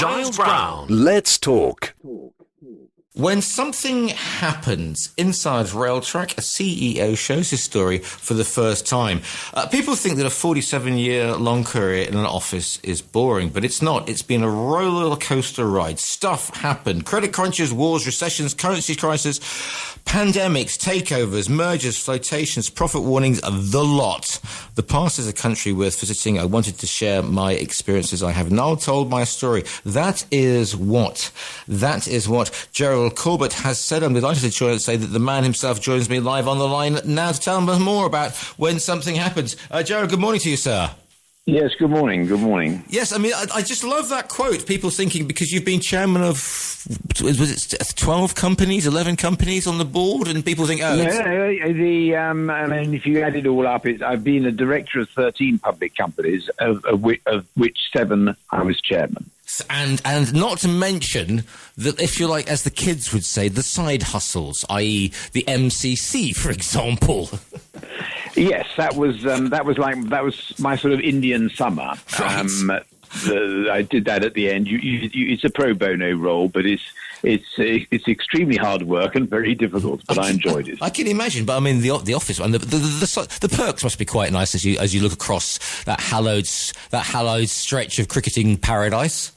Giles Brown. Let's talk. When something happens inside rail track, a CEO shows his story for the first time. People think that a 47-year-long career in an office is boring, but it's not. It's been a roller coaster ride. Stuff happened. Credit crunches, wars, recessions, currency crisis, pandemics, takeovers, mergers, flotations, profit warnings, the lot. The past is a country worth visiting. I wanted to share my experiences. I have now told my story. That is what Gerald Corbett has said. I'm delighted to say that the man himself joins me live on the line now to tell us more about when something happens. Gerald, good morning to you, sir. Yes, good morning. Good morning. Yes, I mean, I just love that quote. People thinking, because you've been chairman of, was it 12 companies, 11 companies on the board, and people think, I mean, if you add it all up, I've been a director of 13 public companies, of which 7 I was chairman. And not to mention that, if you like, as the kids would say, the side hustles, i.e. the MCC, for example. Yes, that was my sort of Indian summer. Right. I did that at the end. It's a pro bono role, but it's extremely hard work and very difficult. But I enjoyed it. I can imagine. But I mean, the office and the perks must be quite nice as you look across that hallowed stretch of cricketing paradise.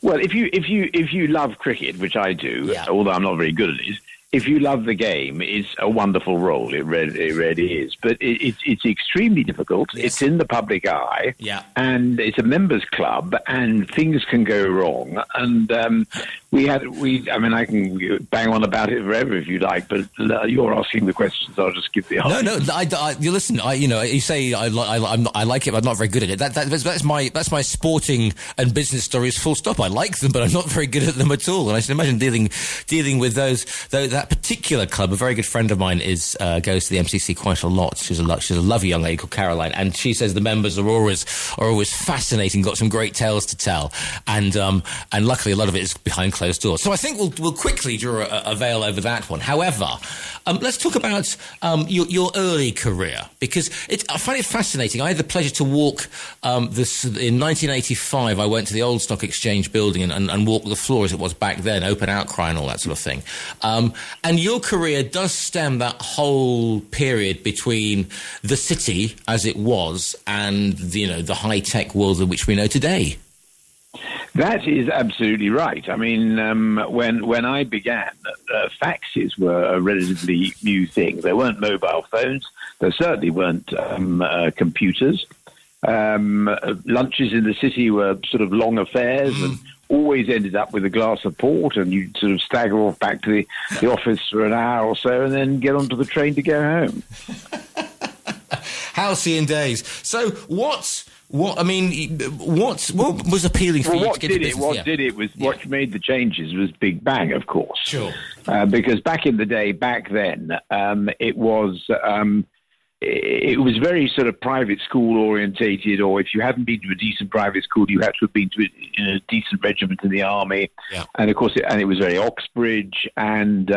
Well, if you love cricket, which I do, yeah. Although I'm not very good at it. If you love the game, it's a wonderful role. It really is. But it's extremely difficult. Yes. It's in the public eye. Yeah. And it's a members club, and things can go wrong. And I can bang on about it forever if you like, but you're asking the questions. I'll just give the answer. No. You listen. You say I like it, but I'm not very good at it. That's my sporting and business stories. Full stop. I like them, but I'm not very good at them at all. And I can imagine dealing with those. That particular club, a very good friend of mine goes to the MCC quite a lot. She's a lovely young lady called Caroline, and she says the members are always fascinating, got some great tales to tell, and luckily a lot of it is behind closed doors. So I think we'll quickly draw a veil over that one. However, let's talk about your early career, because I find it fascinating. I had the pleasure to walk this in 1985. I went to the old Stock Exchange building and walked the floor as it was back then, open outcry and all that sort of thing. And your career does stem that whole period between the city as it was and the high-tech world in which we know today. That is absolutely right. I mean, when I began, faxes were a relatively new thing. There weren't mobile phones. There certainly weren't computers. Lunches in the city were sort of long affairs and always ended up with a glass of port, and you'd sort of stagger off back to the office for an hour or so and then get onto the train to go home. Halcyon days. So what was appealing for you to get into business? What made the changes was Big Bang, of course. Sure. Because back then, it was very sort of private school orientated, or if you hadn't been to a decent private school, you had to have been to a decent regiment in the army. Yeah. And of course, it was very Oxbridge, and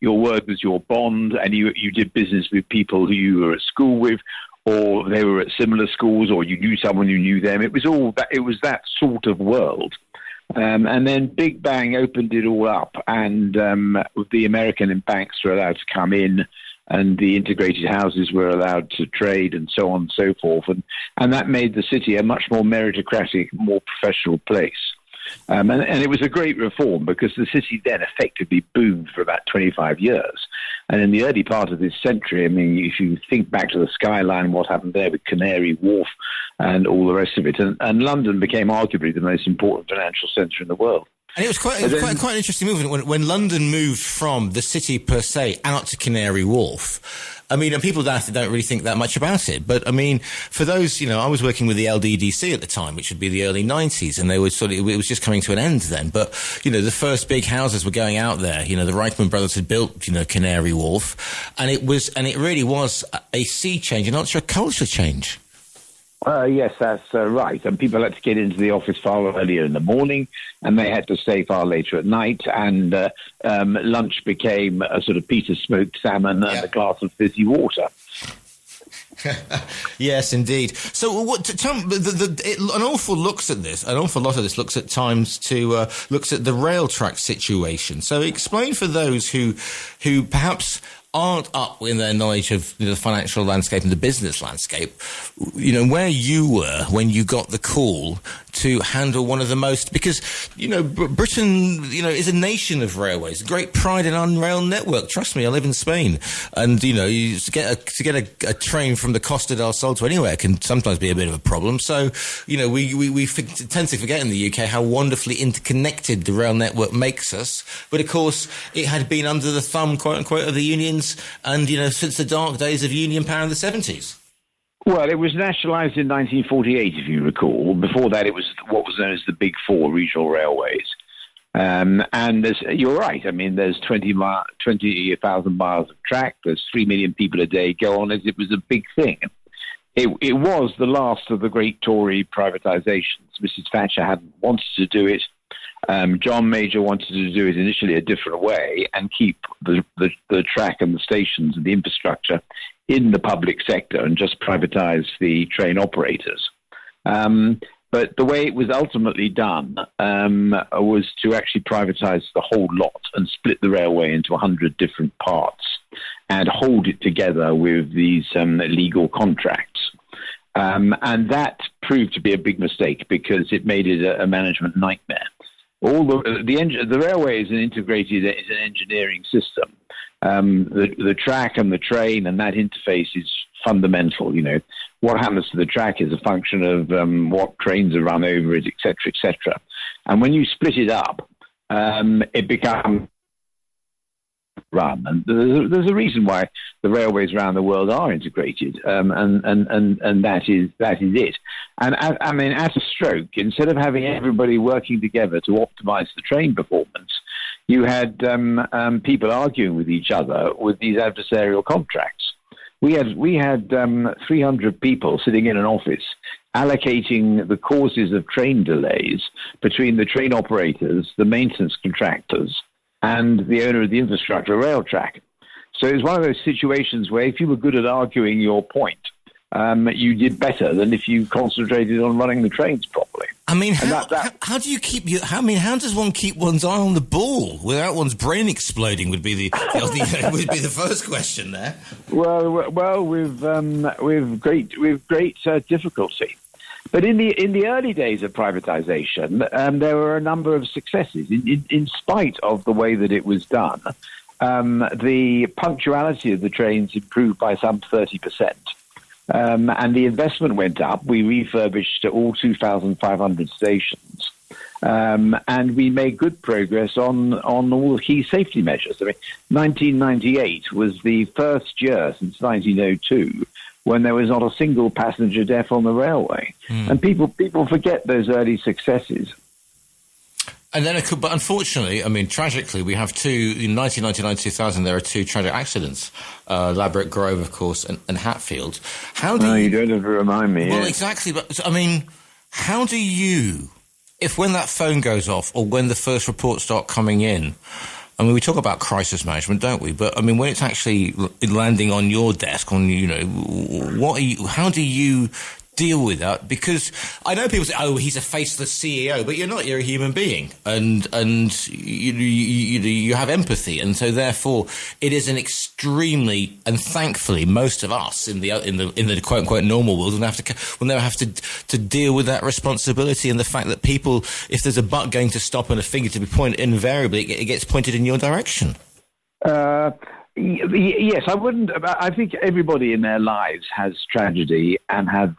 your word was your bond, and you did business with people who you were at school with, or they were at similar schools, or you knew someone who knew them. It was that sort of world. And then Big Bang opened it all up, and the American banks were allowed to come in, and the integrated houses were allowed to trade, and so on and so forth. And that made the city a much more meritocratic, more professional place. And it was a great reform, because the city then effectively boomed for about 25 years. And in the early part of this century, I mean, if you think back to the skyline, what happened there with Canary Wharf and all the rest of it, and London became arguably the most important financial centre in the world. And it was quite an interesting movement when London moved from the city per se out to Canary Wharf. I mean, and people don't really think that much about it. But I mean, for those, I was working with the LDDC at the time, which would be the early 90s, and they were it was just coming to an end then. But, the first big houses were going out there. The Reichman brothers had built, Canary Wharf, and it really was a sea change and also a culture change. Yes, that's right. And people had to get into the office far earlier in the morning, and they had to stay far later at night. And lunch became a sort of Peter smoked salmon and a glass of fizzy water. Yes, indeed. So, an awful lot of this looks at times to looks at the rail track situation. So, explain for those who perhaps aren't up in their knowledge of the financial landscape and the business landscape, where you were when you got the call to handle one of the most, because, Britain, is a nation of railways, great pride in our rail network. Trust me, I live in Spain, and, to get a train from the Costa del Sol to anywhere can sometimes be a bit of a problem. So, we tend to forget in the UK how wonderfully interconnected the rail network makes us. But of course, it had been under the thumb, quote unquote, of the unions, and, since the dark days of union power in the 70s. Well, it was nationalised in 1948, if you recall. Before that, it was what was known as the Big Four regional railways. And you're right. I mean, there's 20,000 miles of track. There's 3 million people a day go on it. It was a big thing. It was the last of the great Tory privatisations. Mrs. Thatcher hadn't wanted to do it. John Major wanted to do it initially a different way and keep the track and the stations and the infrastructure in the public sector and just privatise the train operators. But the way it was ultimately done was to actually privatise the whole lot and split the railway into 100 different parts and hold it together with these legal contracts. And that proved to be a big mistake because it made it a management nightmare. The railway is an engineering system. The track and the train and that interface is fundamental. What happens to the track is a function of what trains are run over it, etc., etc. And when you split it up, it becomes run. And there's a reason why the railways around the world are integrated, and that is it. And at a stroke, instead of having everybody working together to optimise the train performance, you had people arguing with each other with these adversarial contracts. We had 300 people sitting in an office allocating the causes of train delays between the train operators, the maintenance contractors, and the owner of the infrastructure, rail track. So it was one of those situations where if you were good at arguing your point, you did better than if you concentrated on running the trains properly. I mean, how do you keep how does one keep one's eye on the ball without one's brain exploding? Would be the first question there. Well, with great difficulty. But in the early days of privatisation, there were a number of successes. In spite of the way that it was done, the punctuality of the trains improved by some 30%. And the investment went up. We refurbished all 2,500 stations. And we made good progress on all the key safety measures. 1998 was the first year since 1902 when there was not a single passenger death on the railway. And people forget those early successes. And then, but unfortunately, tragically, we have in 1999-2000, there are two tragic accidents, Ladbroke Grove, of course, and Hatfield. You don't have to remind me. Well, exactly. But, how do you, if when that phone goes off or when the first reports start coming in, we talk about crisis management, don't we? But, when it's actually landing on your desk, how do you deal with that? Because I know people say, "Oh, he's a faceless CEO," but you're not. You're a human being, and you have empathy, and so therefore it is an extremely, and thankfully most of us in the quote unquote normal world will never have to deal with that responsibility and the fact that people, if there's a butt going to stop and a finger to be pointed, invariably it gets pointed in your direction. Yes, I wouldn't. I think everybody in their lives has tragedy and has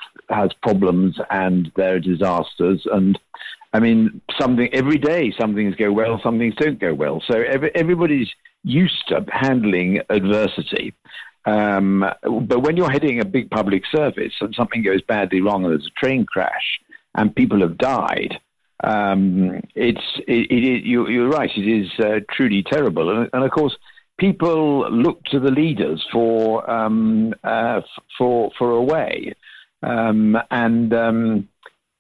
problems, and there are disasters. And every day some things go well, some things don't go well. So everybody's used to handling adversity. But when you're heading a big public service and something goes badly wrong, and there's a train crash and people have died, you're right. It is truly terrible, and of course, people look to the leaders for a way, and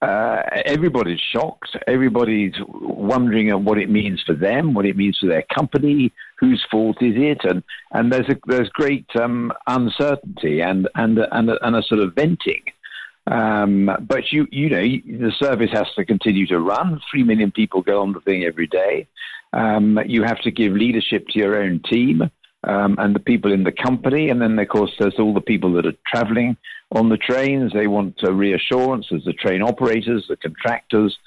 everybody's shocked. Everybody's wondering what it means for them, what it means for their company, whose fault is it, and there's great uncertainty and a sort of venting. But you know, the service has to continue to run. 3 million people go on the thing every day. You have to give leadership to your own team and the people in the company, and then of course there's all the people that are travelling on the trains. They want reassurance. There's the train operators, the contractors,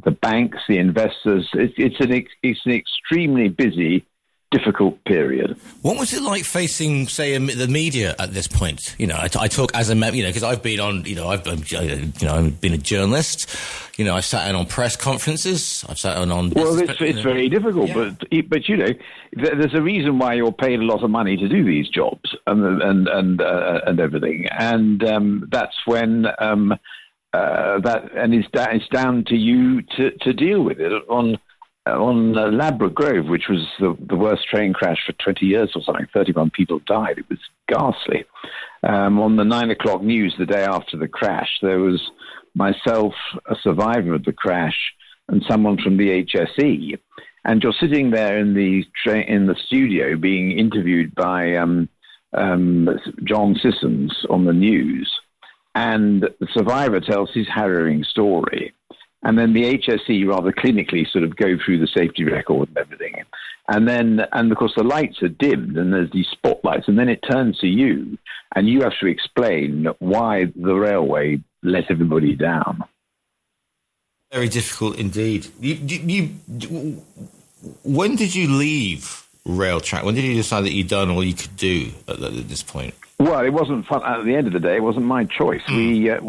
the banks, the investors. It's an extremely busy, difficult period. What was it like facing, say, the media at this point? You know, I talk as a, you know, because I've been on, you know, I've been a journalist. You know, I've sat in on press conferences. I've sat in on. Well, it's very difficult, yeah. but you know, there's a reason why you're paid a lot of money to do these jobs and everything, and that's when it's down to you to deal with it on Ladbroke Grove, which was the worst train crash for 20 years or something. 31 people died. It was ghastly. On the 9 o'clock news the day after the crash, there was myself, a survivor of the crash, and someone from the HSE. And you're sitting there in the studio being interviewed by John Sissons on the news, and the survivor tells his harrowing story. And then the HSE rather clinically sort of go through the safety record and everything. And of course the lights are dimmed and there's these spotlights, and then it turns to you and you have to explain why the railway let everybody down. Very difficult indeed. When did you leave Railtrack? When did you decide that you'd done all you could do at this point? Well, it wasn't fun. At the end of the day, it wasn't my choice. I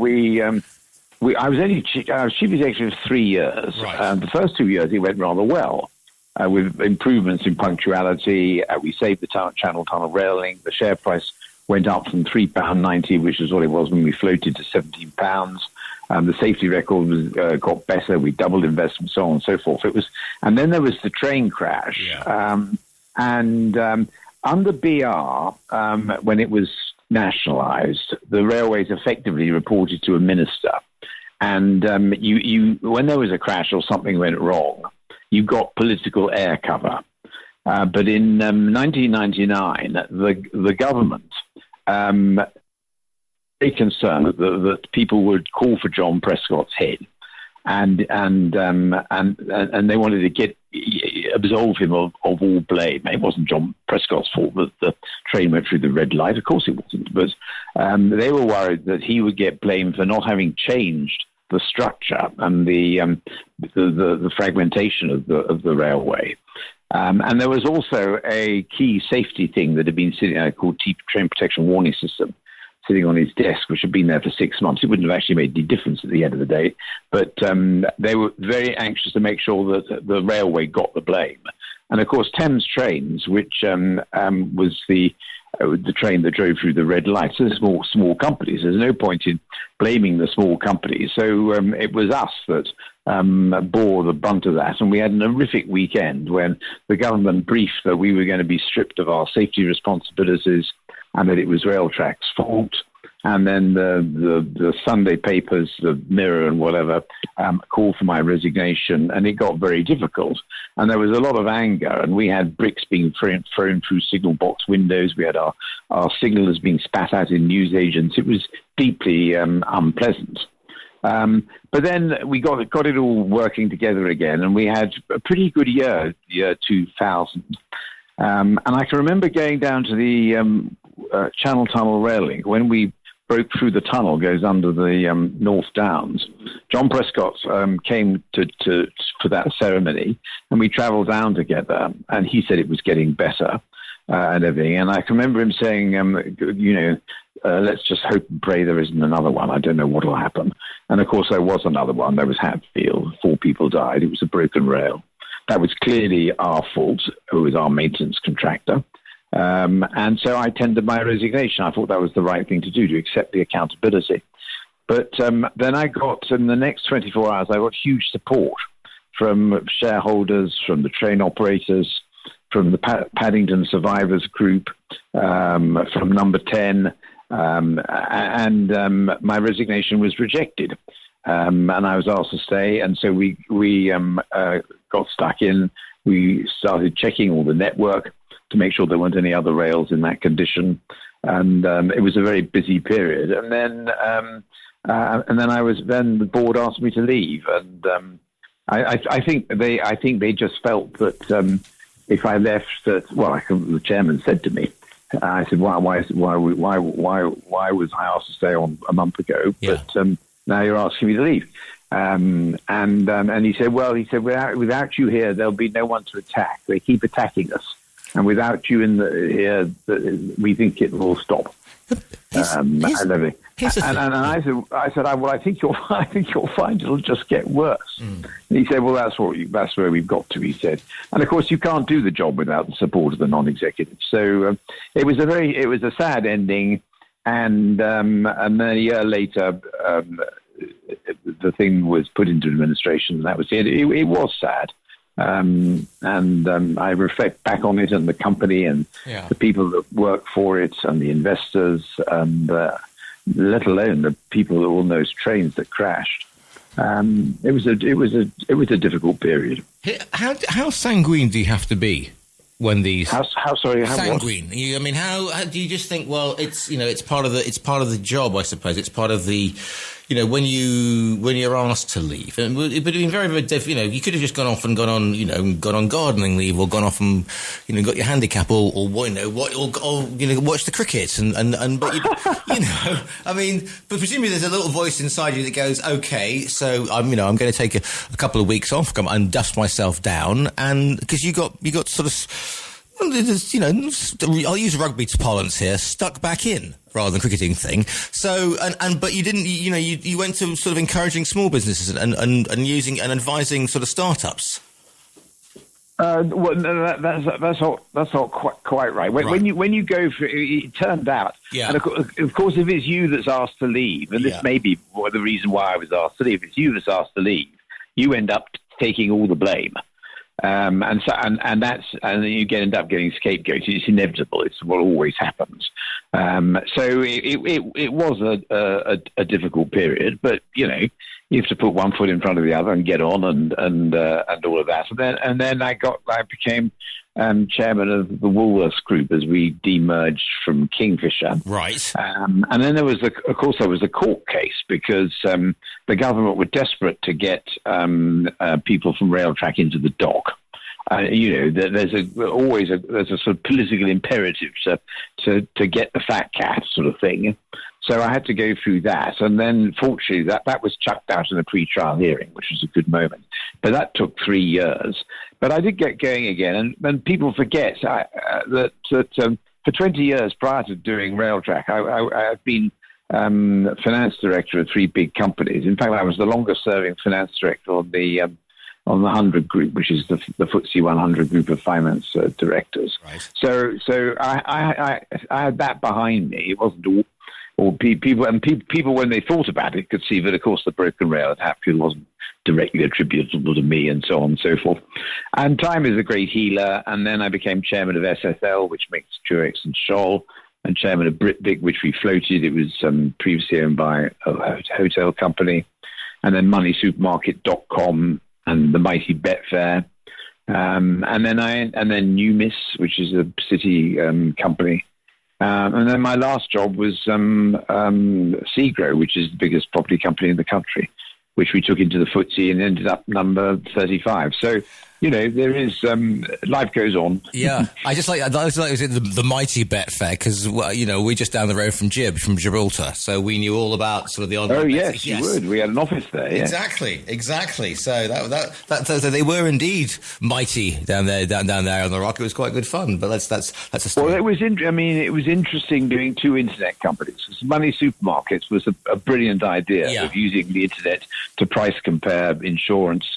was chief executive for 3 years. Right. The first 2 years, it went rather well with improvements in punctuality. We saved the Channel Tunnel rail link. The share price went up from £3.90, which is what it was when we floated, to £17. The safety record got better. We doubled investment, so on and so forth. And then there was the train crash. Yeah. Under BR, when it was nationalised, the railways effectively reported to a minister. And when there was a crash or something went wrong, you got political air cover. But in 1999, the government, very concerned that people would call for John Prescott's head, and they wanted to absolve him of all blame. It wasn't John Prescott's fault that the train went through the red light. Of course it wasn't. But they were worried that he would get blamed for not having changed the structure and the fragmentation of the railway. And there was also a key safety thing that had been sitting there called Train Protection Warning System, sitting on his desk, which had been there for 6 months. It wouldn't have actually made any difference at the end of the day, but they were very anxious to make sure that the railway got the blame. And of course, Thames Trains, which was the train that drove through the red lights, so small companies. There's no point in blaming the small companies. So it was us that bore the brunt of that. And we had an horrific weekend when the government briefed that we were going to be stripped of our safety responsibilities and that it was Railtrack's fault. And then the Sunday papers, the Mirror and whatever, called for my resignation, and it got very difficult. And there was a lot of anger, and we had bricks being thrown through signal box windows. We had our signallers being spat at in newsagents. It was deeply unpleasant. But then we got it all working together again, and we had a pretty good year 2000. And I can remember going down to the Channel Tunnel rail link when we broke through the tunnel, goes under the North Downs. John Prescott came for that ceremony, and we travelled down together, and he said it was getting better and everything. And I can remember him saying, let's just hope and pray there isn't another one. I don't know what will happen. And of course, there was another one. There was Hatfield. 4 people died. It was a broken rail. That was clearly our fault. It was our maintenance contractor. And so I tendered my resignation. I thought that was the right thing to do, to accept the accountability. But then I got, in the next 24 hours, I got huge support from shareholders, from the train operators, from the Paddington Survivors Group, from Number 10, and my resignation was rejected. and I was asked to stay. And so we got stuck in. We started checking all the network to make sure there weren't any other rails in that condition. And it was a very busy period. And then the board asked me to leave. And I think they just felt that if I left, the chairman said to me, I said, why was I asked to stay on a month ago? Yeah. But now you're asking me to leave. And he said, without you here, there'll be no one to attack. They keep attacking us, and without you here, we think it will stop. And I said, I think you'll find it'll just get worse. And he said, well, that's where we've got to. He said, and of course you can't do the job without the support of the non-executives. So it was a sad ending, and then a year later, the thing was put into administration, and that was it. It was sad. I reflect back on it and the company and the people that work for it and the investors, and let alone the people that on those trains that crashed. It was a difficult period. How sanguine do you have to be when these how sanguine? How do you just think? Well, it's part of the job, I suppose. It's part of the. When you're asked to leave, and it would have been very, very difficult. You could have just gone off and gone on gardening leave, or gone off and got your handicap, or watch the cricket, but presumably there's a little voice inside you that goes, okay, so I'm going to take a couple of weeks off, come and dust myself down, and because you got sort of. I'll use rugby parlance here, stuck back in rather than cricketing thing. So, but you didn't, you went to sort of encouraging small businesses and using and advising sort of startups. That's not quite right. When you go for it turned out, and of course, if it's you that's asked to leave, and this may be the reason why I was asked to leave, if it's you that's asked to leave, you end up taking all the blame. And you end up getting scapegoated. It's inevitable. It's what always happens. So it was a difficult period, but you have to put one foot in front of the other and get on and all of that. And then I became chairman of the Woolworths Group as we demerged from Kingfisher. Right. And then there was a court case because the government were desperate to get people from Railtrack into the dock. There's a sort of political imperative to get the fat cat sort of thing. So I had to go through that, and then fortunately that was chucked out in a pre-trial hearing, which was a good moment. But that took 3 years. But I did get going again, and people forget that for 20 years prior to doing Railtrack, I've been finance director of 3 big companies. In fact, I was the longest-serving finance director on the 100 Group, which is the FTSE 100 group of finance directors. Right. So I had that behind me. It wasn't all people when they thought about it could see that, of course, the broken rail at Hatfield wasn't directly attributable to me, and so on and so forth. And time is a great healer. And then I became chairman of SSL, which makes Durex and Scholl, and chairman of Britvic, which we floated. It was previously owned by a hotel company, and then moneysupermarket.com and the mighty Betfair. And then Numis, which is a city company. And then my last job was Segro, which is the biggest property company in the country, which we took into the FTSE and ended up number 35. So, there is life goes on. Yeah, I was in the mighty Betfair because we're just down the road from Gibraltar, so we knew all about sort of the online. Oh yes, you would. We had an office there. Yeah. Exactly. So so they were indeed mighty down there on the rock. It was quite good fun, but that's a story. Well, it was interesting doing 2 internet companies. Money Supermarkets was a brilliant idea of using the internet to price compare insurance,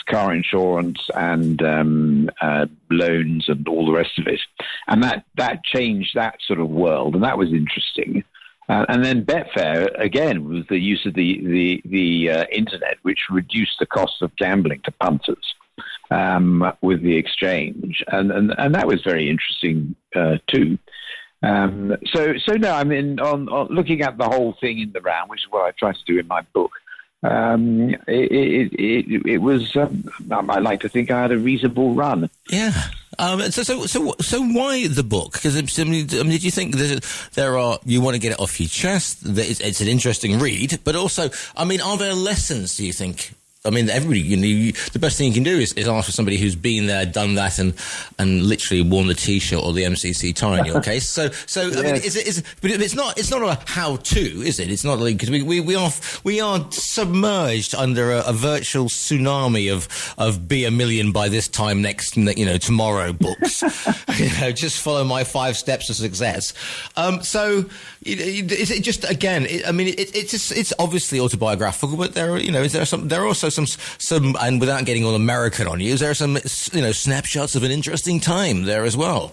car insurance, and loans and all the rest of it. And that changed that sort of world, and that was interesting. And then Betfair, again, was the use of the internet, which reduced the cost of gambling to punters with the exchange. And that was very interesting too. So no, I mean, on looking at the whole thing in the round, which is what I try to do in my book, it was. I like to think I had a reasonable run. Yeah. So why the book? Because did you think there are, you want to get it off your chest? That it's an interesting read, but also, are there lessons? Do you think? Everybody, the best thing you can do is ask for somebody who's been there, done that, and literally worn the T-shirt or the MCC tie in your case. So yes. But it's not a how-to, is it? It's not like, because we are submerged under a virtual tsunami of be a million by this time next, tomorrow books. Just follow my 5 steps to success. So is it just, again? It's obviously autobiographical, but there are also some, and without getting all American on you, there are some, snapshots of an interesting time there as well.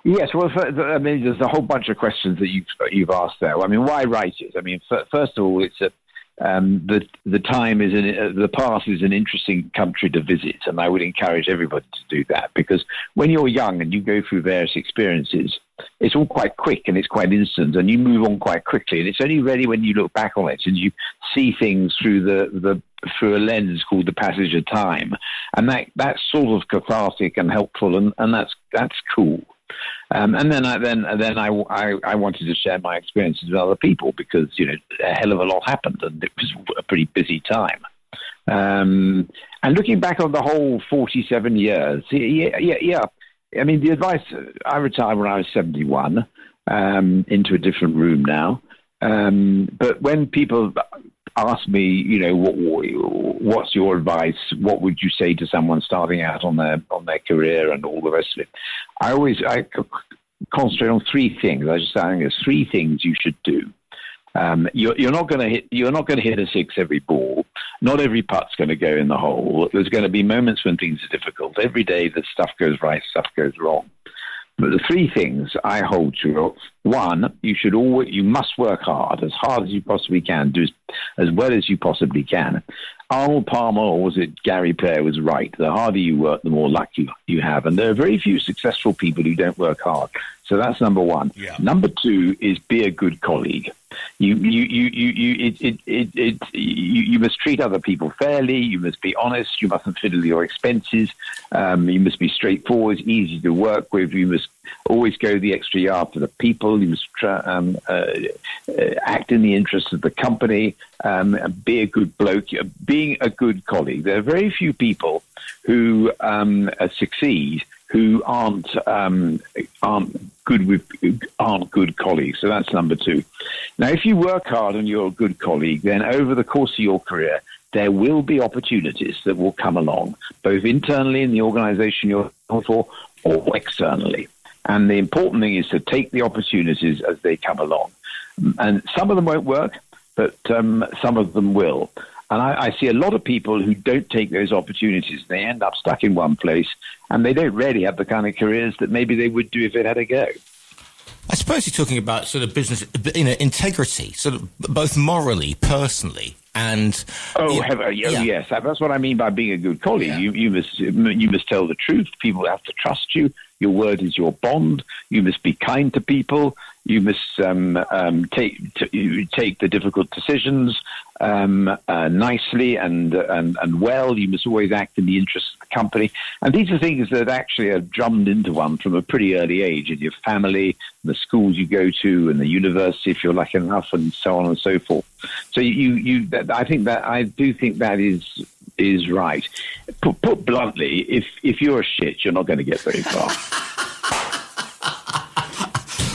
Yes, well, there's a whole bunch of questions that you've asked there. Why write it? First of all, it's the past is an interesting country to visit, and I would encourage everybody to do that, because when you're young and you go through various experiences, it's all quite quick and it's quite instant, and you move on quite quickly. And it's only really when you look back on it and you see things through through a lens called the passage of time, and that's sort of cathartic and helpful, and that's cool. And then I wanted to share my experiences with other people, because a hell of a lot happened and it was a pretty busy time. And looking back on the whole 47 years, yeah. The advice, I retired when I was 71, into a different room now. But when people ask me, what's your advice? What would you say to someone starting out on their career and all the rest of it? I concentrate on 3 things. I just think there's 3 things you should do. You're not going to hit a 6 every ball. Not every putt's going to go in the hole. There's going to be moments when things are difficult. Every day that stuff goes right, stuff goes wrong. But the 3 things I hold to: 1, you must work hard as you possibly can, do as well as you possibly can. Arnold Palmer, or was it Gary Player, was right. The harder you work, the more luck you have. And there are very few successful people who don't work hard. So that's number 1. Yeah. Number 2 is be a good colleague. You must treat other people fairly. You must be honest. You mustn't fiddle your expenses. You must be straightforward, easy to work with. You must always go the extra yard for the people. You must act in the interest of the company. Be a good bloke. Being a good colleague. There are very few people who succeed who aren't good colleagues. So that's number 2. Now, if you work hard and you're a good colleague, then over the course of your career, there will be opportunities that will come along, both internally in the organization you're for or externally. And the important thing is to take the opportunities as they come along. And some of them won't work, but some of them will. And I see a lot of people who don't take those opportunities. They end up stuck in one place, and they don't really have the kind of careers that maybe they would do if it had a go. I suppose you're talking about sort of business, integrity, sort of both morally, personally, and yes, that's what I mean by being a good colleague. Yeah. You must tell the truth. People have to trust you. Your word is your bond. You must be kind to people. You must take the difficult decisions nicely and well. You must always act in the interest of the company. And these are things that actually are drummed into one from a pretty early age in your family, the schools you go to, and the university if you're lucky enough, and so on and so forth. So I do think that is right. Put bluntly, if you're a shit, you're not going to get very far.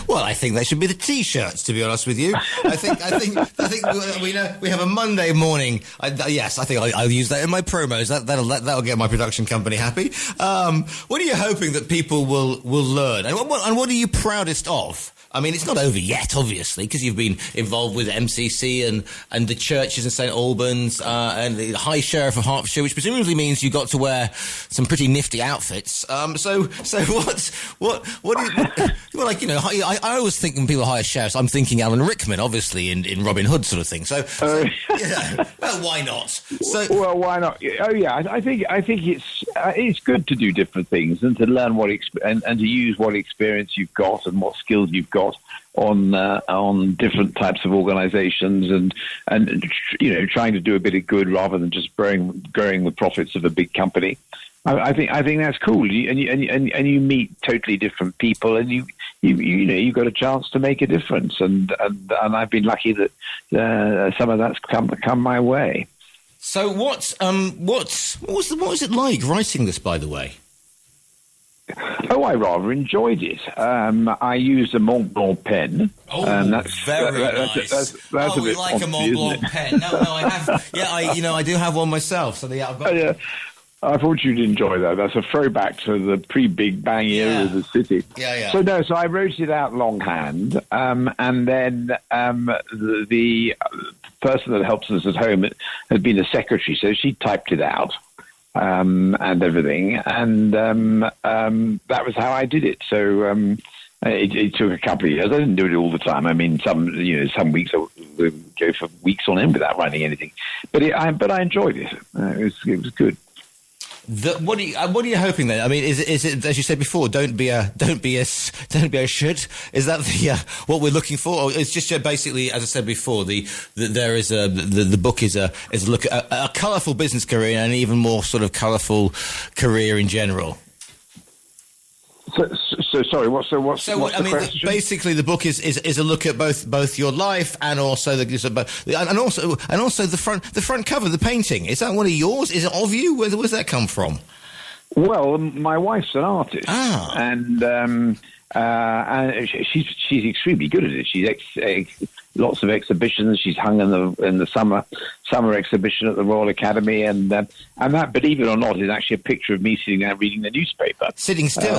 Well, I think that should be the T-shirts, to be honest with you. I think we have a Monday morning. Yes, I think I'll use that in my promos. That'll get my production company happy. What are you hoping that people will learn? And what are you proudest of? It's not over yet, obviously, because you've been involved with MCC and the churches in St Albans and the High Sheriff of Hertfordshire, which presumably means you got to wear some pretty nifty outfits. So I always think when people hire sheriffs, I'm thinking Alan Rickman, obviously, in Robin Hood sort of thing. So, well, why not? Well, why not? Oh, yeah, I think it's it's good to do different things and to learn and to use what experience you've got and what skills you've got on different types of organisations and trying to do a bit of good rather than just growing the profits of a big company. I think that's cool. You meet totally different people, and you've got a chance to make a difference. And I've been lucky that some of that's come my way. So what was it like writing this, by the way? Oh, I rather enjoyed it. I used a Mont Blanc pen. Oh, that's very nice. That's we like a Mont Blanc pen. No, I have. Yeah, I do have one myself. So I've got. Yeah. I thought you'd enjoy that. That's a throwback to the pre-Big Bang era of the city. Yeah. So I wrote it out longhand, and then the person that helps us at home had been a secretary, so she typed it out and everything, and that was how I did it. So it took a couple of years. I didn't do it all the time. I mean, some weeks I would go for weeks on end without writing anything, but I enjoyed it. It was good. What are you hoping then? I mean, is it as you said before? Don't be a should. Is that what we're looking for? Or it's just basically, as I said before, the book is a look at a colourful business career and an even more sort of colourful career in general. So sorry. What's the question? Basically, the book is a look at both your life and also and also the front cover, the painting. Is that one of yours? Is it of you? Where's that come from? Well, my wife's an artist, and she's extremely good at it. She's lots of exhibitions. She's hung in the summer exhibition at the Royal Academy, and that, believe it or not, is actually a picture of me sitting there reading the newspaper. Sitting still,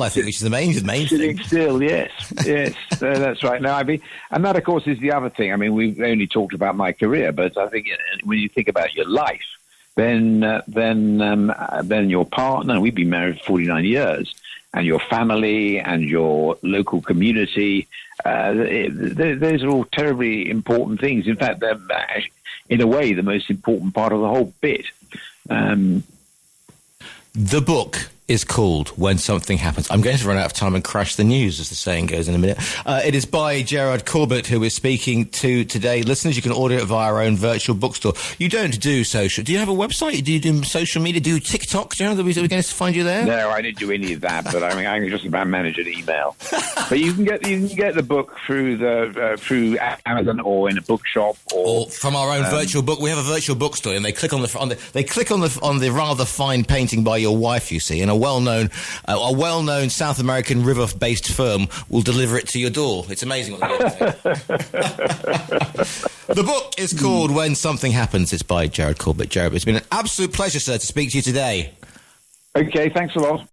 I think, which is the main thing. Sitting still, yes, that's right. Now, and that, of course, is the other thing. I mean, we've only talked about my career, but I think when you think about your life, then your partner. We've been married for 49 years. And your family and your local community, those are all terribly important things. In fact, they're, in a way, the most important part of the whole bit. The book is called When Something Happens. I'm going to run out of time and crash the news, as the saying goes, in a minute. It is by Gerald Corbett, who we're speaking to today. Listeners, you can order it via our own virtual bookstore. You don't do social. Do you have a website? Do you do social media? Do you TikTok? Gerald, are we going to find you there? No, I didn't do any of that, but I can just about manage an email. But you can get the book through Amazon or in a bookshop or from our own virtual book. We have a virtual bookstore, and they click on the rather fine painting by your wife, you see, and a well-known South American river-based firm will deliver it to your door. It's amazing what they do. The book is called When Something Happens. It's by Gerald Corbett. Gerald, it's been an absolute pleasure, sir, to speak to you today. Okay, thanks a lot.